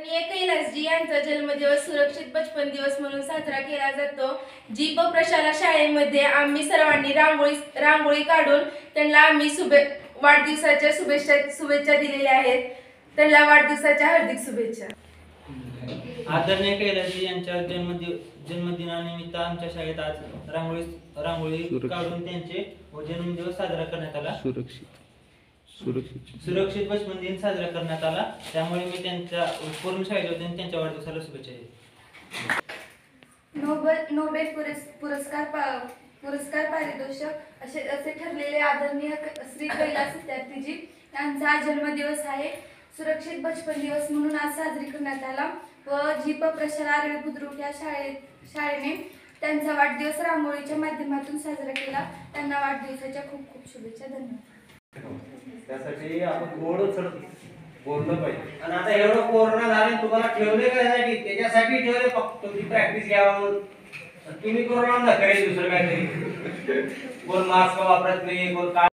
आदरणीय कैलासजी यांचा जन्मदिवस सुरक्षित बचपन दिवस म्हणून साजरा केला जातो। जीप प्रशाला शाळेमध्ये आम्ही सर्वांनी रांगोळी काढून त्यांना आम्ही वाढदिवसाच्या शुभेच्छा दिलेल्या आहेत। त्यांना वाढदिवसाच्या हार्दिक शुभेच्छा। आदरणीय कैलासजी यांच्या जन्मदिनानिमित्त आमच्या शाळेत आज रांगोळी काढून त्यांचे जन्मदिवस साजरा करण्यात आला। सुरक्षित बचपन दिन साजरा करण्यात आला। त्यामुळे मी त्यांच्या पूर्ण शाळेच्या वतीने त्यांच्या वाढदिवसाला शुभेच्छा देतो। नोबेल पुरस्कार पारितोषिक असे ठरलेले आदरणीय श्री कैलास विद्यार्थीजी यांचा आज जन्मदिवस आहे। सुरक्षित बचपन दिवस म्हणून आज साजरी करण्यात आला व जीप प्रशाला आरवी बुद्रुक या शाळेने त्यांचा वाढदिवस रांगोळीच्या माध्यमातून साजरा केला। त्यांना वाढदिवसाच्या खूप खूप शुभेच्छा। धन्यवाद। त्यासाठी आपण गोड बोललं पाहिजे। आणि आता एवढं कोरोना झाले तुम्हाला ठेवले काय त्याच्यासाठी ठेवले फक्त तुमची प्रॅक्टिस घ्यावा म्हणून। तुम्ही कोरोना नका दुसरं काहीतरी कोण मास्क वापरत नाही कोण